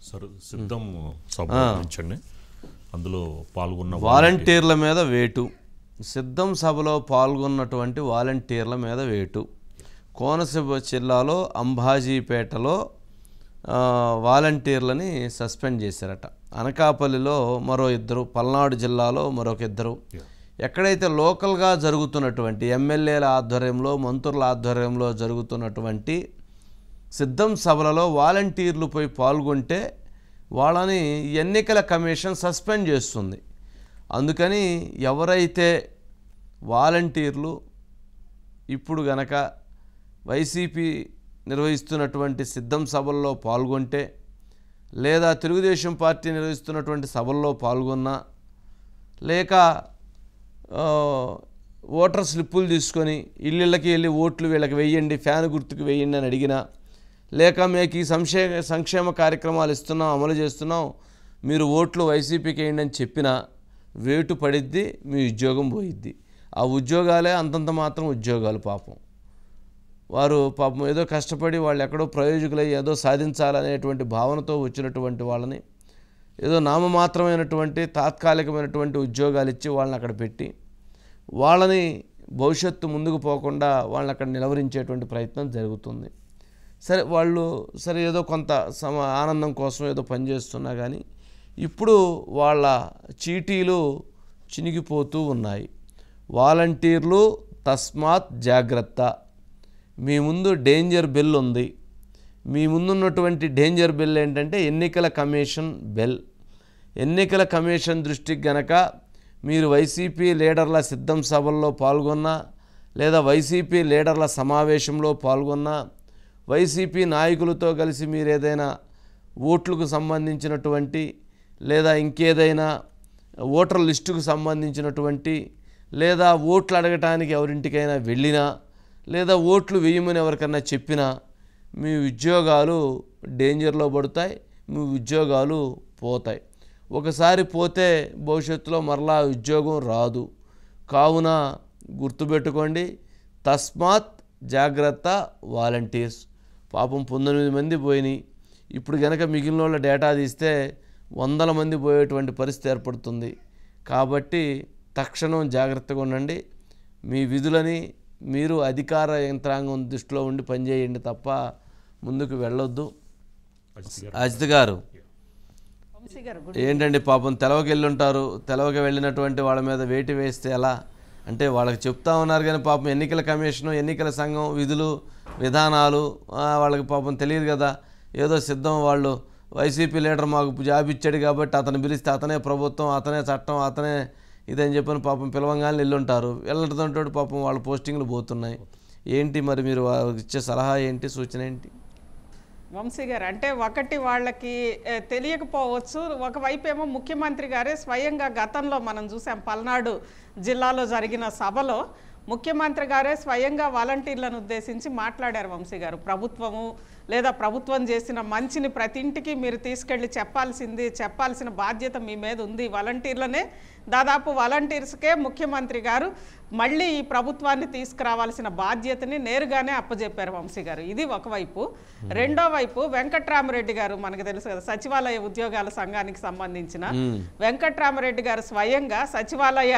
సరే సిద్ధం సభ గురించండి. అందులో పాల్గొన్న వాలంటీర్ల మీద వేటు. సిద్ధం సభలో పాల్గొన్నటువంటి వాలంటీర్ల మీద వేటు. కోనసీమ జిల్లాలో అంబాజీపేటలో వాలంటీర్లని సస్పెండ్ చేశారట. అనకాపల్లిలో మరో ఇద్దరు, పల్నాడు జిల్లాలో మరొక ఇద్దరు. ఎక్కడైతే లోకల్గా జరుగుతున్నటువంటి ఎమ్మెల్యేల ఆధ్వర్యంలో, మంత్రుల ఆధ్వర్యంలో జరుగుతున్నటువంటి సిద్ధం సభలలో వాలంటీర్లు పోయి పాల్గొంటే వాళ్ళని ఎన్నికల కమిషన్ సస్పెండ్ చేస్తుంది. అందుకని ఎవరైతే వాలంటీర్లు ఇప్పుడు గనక వైసీపీ నిర్వహిస్తున్నటువంటి సిద్ధం సభల్లో పాల్గొంటే, లేదా తెలుగుదేశం పార్టీ నిర్వహిస్తున్నటువంటి సభల్లో పాల్గొన్నా, లేక ఓటర్ స్లిప్పులు తీసుకొని ఇళ్ళకి వెళ్ళి ఓట్లు వీళ్ళకి వేయండి, ఫ్యాన్ గుర్తుకు వేయండి అని అడిగినా, లేక మీకు ఈ సంక్షేమ కార్యక్రమాలు ఇస్తున్నాం, అమలు చేస్తున్నాం, మీరు ఓట్లు వైసీపీకి వేయండి అని చెప్పినా వేటు పడిద్ది, మీ ఉద్యోగం పోయిద్ది. ఆ ఉద్యోగాలే అంతంత మాత్రం ఉద్యోగాలు. వారు పాపం ఏదో కష్టపడి వాళ్ళు ఎక్కడో ప్రయోజకులై ఏదో సాధించాలనేటువంటి భావనతో వచ్చినటువంటి వాళ్ళని ఏదో నామమాత్రమైనటువంటి తాత్కాలికమైనటువంటి ఉద్యోగాలు ఇచ్చి వాళ్ళని అక్కడ పెట్టి వాళ్ళని భవిష్యత్తు ముందుకు పోకుండా వాళ్ళని అక్కడ నిలవరించేటువంటి ప్రయత్నం జరుగుతుంది. సరే వాళ్ళు ఏదో కొంత ఆనందం కోసం ఏదో పనిచేస్తున్నా కానీ ఇప్పుడు వాళ్ళ చీటీలు చినిగిపోతూ ఉన్నాయి. వాలంటీర్లు తస్మాత్ జాగ్రత్త. మీ ముందు డేంజర్ బెల్ ఉంది. మీ ముందున్నటువంటి డేంజర్ బెల్ ఏంటంటే ఎన్నికల కమిషన్ బెల్. ఎన్నికల కమిషన్ దృష్టికి గనక మీరు వైసీపీ లీడర్ల సిద్ధం సభల్లో పాల్గొన్నా, లేదా వైసీపీ లీడర్ల సమావేశంలో పాల్గొన్నా, వైసీపీ నాయకులతో కలిసి మీరు ఏదైనా ఓట్లకు సంబంధించినటువంటి లేదా ఇంకేదైనా ఓటర్ లిస్టుకు సంబంధించినటువంటి, లేదా ఓట్లు అడగటానికి ఎవరింటికైనా వెళ్ళినా, లేదా ఓట్లు వేయమని ఎవరికన్నా చెప్పినా మీ ఉద్యోగాలు డేంజర్లో పడతాయి, మీ ఉద్యోగాలు పోతాయి. ఒకసారి పోతే భవిష్యత్తులో మరలా ఉద్యోగం రాదు. కావున గుర్తుపెట్టుకోండి, తస్మాత్ జాగ్రత్త వాలంటీర్స్. పాపం 19 మంది పోయినాయి. ఇప్పుడు కనుక మిగిలిన వాళ్ళ డేటా తీస్తే 100 మంది పోయేటువంటి పరిస్థితి ఏర్పడుతుంది. కాబట్టి తక్షణం జాగ్రత్తగా ఉండండి. మీ విధులని మీరు అధికార యంత్రాంగం దృష్టిలో ఉండి పనిచేయండి తప్ప ముందుకు వెళ్ళొద్దు. అజిత్ గారు ఏంటండి పాపం తెలవకి వెళ్ళుంటారు. తెలవకి వెళ్ళినటువంటి వాళ్ళ మీద వేటు వేస్తే ఎలా అంటే వాళ్ళకి చెప్తా ఉన్నారు కానీ పాపం ఎన్నికల కమిషను, ఎన్నికల సంఘం విధులు విధానాలు వాళ్ళకి పాపం తెలియదు కదా. ఏదో సిద్ధం వాళ్ళు వైసీపీ లీడర్ మాకు జాబ్ ఇచ్చాడు కాబట్టి అతను పిలిస్తే అతనే ప్రభుత్వం, అతనే చట్టం, అతనే ఇదని చెప్పని పాపం పిలవంగానే వెళ్ళుంటారు. వెళ్ళడంతో పాపం వాళ్ళ పోస్టింగ్లు పోతున్నాయి. ఏంటి మరి మీరు ఇచ్చే సలహా ఏంటి, సూచన ఏంటి? వంశీ గారు అంటే ఒకటి వాళ్ళకి తెలియకపోవచ్చు. ఒకవైపు ఏమో ముఖ్యమంత్రి గారే స్వయంగా గతంలో మనం చూసాం పల్నాడు జిల్లాలో జరిగిన సభలో ముఖ్యమంత్రి గారే స్వయంగా వాలంటీర్లను ఉద్దేశించి మాట్లాడారు. వంశీ గారు ప్రభుత్వము లేదా ప్రభుత్వం చేసిన మంచిని ప్రతి ఇంటికి మీరు తీసుకెళ్ళి చెప్పాల్సిన బాధ్యత మీ మీద ఉంది. వాలంటీర్లనే దాదాపు వాలంటీర్స్కే ముఖ్యమంత్రి గారు మళ్ళీ ఈ ప్రభుత్వాన్ని తీసుకురావాల్సిన బాధ్యతని నేరుగానే అప్పజెప్పారు వంశీ గారు. ఇది ఒకవైపు. రెండో వైపు వెంకట్రామరెడ్డి గారు మనకు తెలుసు కదా, సచివాలయ ఉద్యోగాల సంఘానికి సంబంధించిన వెంకట్రామరెడ్డి గారు స్వయంగా సచివాలయ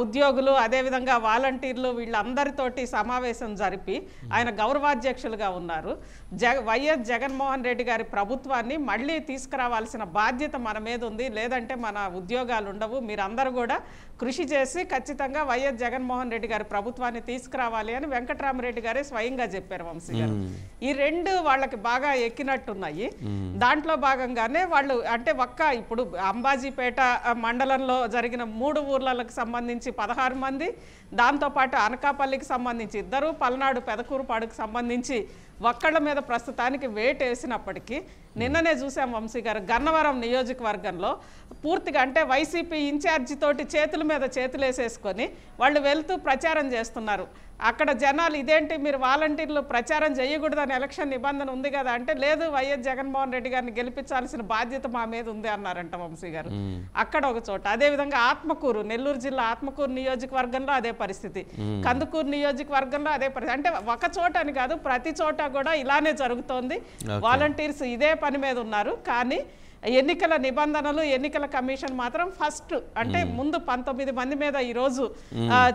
ఉద్యోగులు అదేవిధంగా వాలంటీర్లు వీళ్ళందరితోటి సమావేశం జరిపి ఆయన గౌరవాధ్యక్షులుగా ఉన్నారు. వైఎస్ జగన్మోహన్ రెడ్డి గారి ప్రభుత్వాన్ని మళ్ళీ తీసుకురావాల్సిన బాధ్యత మన మీద ఉంది, లేదంటే మన ఉద్యోగాలు ఉండవు, మీరందరూ కూడా కృషి చేసి ఖచ్చితంగా వైఎస్ జగన్మోహన్ రెడ్డి గారి ప్రభుత్వాన్ని తీసుకురావాలి అని వెంకట్రామరెడ్డి గారే స్వయంగా చెప్పారు వంశీ గారు. ఈ రెండు వాళ్ళకి బాగా ఎక్కినట్టున్నాయి. దాంట్లో భాగంగానే వాళ్ళు అంటే ఇప్పుడు అంబాజీపేట మండలంలో జరిగిన 3 ఊర్లకు సంబంధించి 16 మంది, దాంతోపాటు అనకాపల్లికి సంబంధించి 2, పల్నాడు పెదకూరుపాడుకు సంబంధించి ఒక్కళ్ళ మీద ప్రస్తుతానికి వేటు వేసినప్పటికీ నిన్ననే చూసాం వంశీ గారు గన్నవరం నియోజకవర్గంలో పూర్తిగా అంటే వైసీపీ ఇన్ఛార్జి తోటి చేతుల మీద చేతులేసేసుకొని వాళ్ళు వెళ్తూ ప్రచారం చేస్తున్నారు. అక్కడ జనాలు ఇదేంటి మీరు వాలంటీర్లు ప్రచారం చేయకూడదని ఎలక్షన్ నిబంధన ఉంది కదా అంటే లేదు వైఎస్ జగన్మోహన్ రెడ్డి గారిని గెలిపించాల్సిన బాధ్యత మా మీద ఉంది అన్నారంట వంశీ గారు. అక్కడ ఒక చోట అదేవిధంగా ఆత్మకూరు, నెల్లూరు జిల్లా ఆత్మకూరు నియోజకవర్గంలో అదే పరిస్థితి, కందుకూరు నియోజకవర్గంలో అదే పరిస్థితి. అంటే ఒక చోట అని కాదు ప్రతి చోట కూడా ఇలానే జరుగుతోంది. వాలంటీర్స్ ఇదే పని మీద ఉన్నారు. కానీ ఎన్నికల నిబంధనలు ఎన్నికల కమిషన్ మాత్రం ఫస్ట్ అంటే ముందు 19 మంది మీద ఈరోజు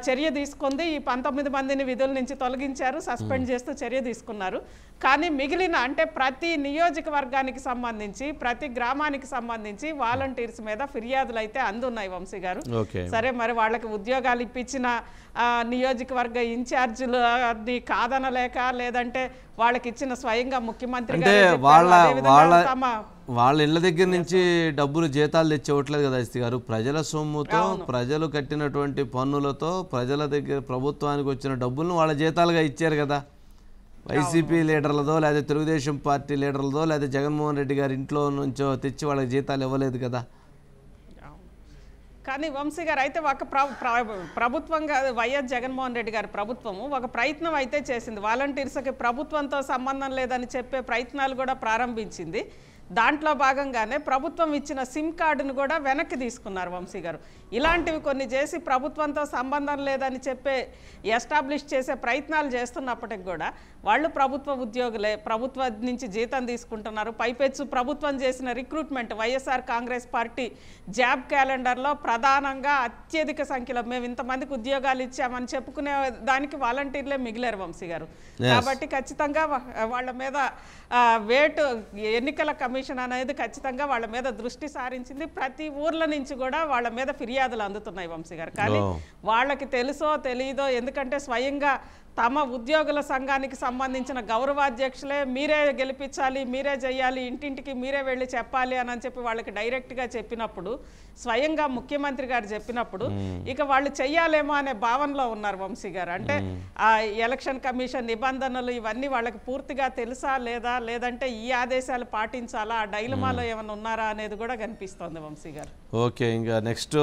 చర్య తీసుకుంది. ఈ 19 మందిని విధుల నుంచి తొలగించారు, సస్పెండ్ చేస్తూ చర్య తీసుకున్నారు. కానీ మిగిలిన అంటే ప్రతి నియోజకవర్గానికి సంబంధించి ప్రతి గ్రామానికి సంబంధించి వాలంటీర్స్ మీద ఫిర్యాదులు అయితే అందున్నాయి వంశీ గారు. సరే మరి వాళ్ళకి ఉద్యోగాలు ఇప్పించిన నియోజకవర్గ ఇన్ఛార్జీలు అది కాదనలేక లేదంటే వాళ్ళకి ఇచ్చిన స్వయంగా ముఖ్యమంత్రి వాళ్ళ ఇళ్ళ దగ్గర నుంచి డబ్బులు జీతాలు తెచ్చేవట్లేదు కదా ఎస్టీ గారు. ప్రజల సొమ్ముతో ప్రజలు కట్టినటువంటి పన్నులతో ప్రజల దగ్గర ప్రభుత్వానికి వచ్చిన డబ్బులను వాళ్ళ జీతాలుగా ఇచ్చారు కదా. వైసీపీ లీడర్లదో లేదా తెలుగుదేశం పార్టీ లీడర్లదో లేదా జగన్మోహన్ రెడ్డి గారి ఇంట్లో నుంచో తెచ్చి వాళ్ళకి జీతాలు ఇవ్వలేదు కదా. కానీ వంశీ గారు అయితే ఒక ప్రభుత్వంగా వైఎస్ జగన్మోహన్ రెడ్డి గారి ప్రభుత్వము ఒక ప్రయత్నం అయితే చేసింది. వాలంటీర్స్కి ప్రభుత్వంతో సంబంధం లేదని చెప్పే ప్రయత్నాలు కూడా ప్రారంభించింది. దాంట్లో భాగంగానే ప్రభుత్వం ఇచ్చిన సిమ్ కార్డును కూడా వెనక్కి తీసుకున్నారు వంశీ గారు. ఇలాంటివి కొన్ని చేసి ప్రభుత్వంతో సంబంధం లేదని చెప్పే ఎస్టాబ్లిష్ చేసే ప్రయత్నాలు చేస్తున్నప్పటికి కూడా వాళ్ళు ప్రభుత్వ ఉద్యోగులే, ప్రభుత్వం నుంచి జీతం తీసుకుంటున్నారు. పైపెచ్చు ప్రభుత్వం చేసిన recruitment YSR Congress party job క్యాలెండర్లో ప్రధానంగా అత్యధిక సంఖ్యలో మేము ఇంతమందికి ఉద్యోగాలు ఇచ్చామని చెప్పుకునే దానికి వాలంటీర్లే మిగిలారు వంశీ గారు. కాబట్టి ఖచ్చితంగా వాళ్ళ మీద వేటు ఎన్నికల కమిషన్ అనేది ఖచ్చితంగా వాళ్ళ మీద దృష్టి సారించింది. ప్రతి ఊర్ల నుంచి కూడా వాళ్ళ మీద ఫిర్యాదులు అందుతున్నాయి వంశీ గారు. కానీ వాళ్ళకి తెలుసో తెలియదో, ఎందుకంటే స్వయంగా తమ ఉద్యోగుల సంఘానికి సంబంధించిన గౌరవాధ్యక్షులే మీరే గెలిపించాలి, మీరే చేయాలి, ఇంటింటికి మీరే వెళ్ళి చెప్పాలి అని చెప్పి వాళ్ళకి డైరెక్ట్గా చెప్పినప్పుడు, స్వయంగా ముఖ్యమంత్రి గారు చెప్పినప్పుడు ఇక వాళ్ళు చెయ్యాలేమో అనే భావనలో ఉన్నారు వంశీ గారు. అంటే ఆ ఎలక్షన్ కమిషన్ నిబంధనలు ఇవన్నీ వాళ్ళకి పూర్తిగా తెలుసా లేదా, లేదంటే ఈ ఆదేశాలు పాటించాలా, ఆ డైలమాలో ఏమైనా ఉన్నారా అనేది కూడా కనిపిస్తోంది వంశీ గారు. ఓకే, ఇంకా నెక్స్ట్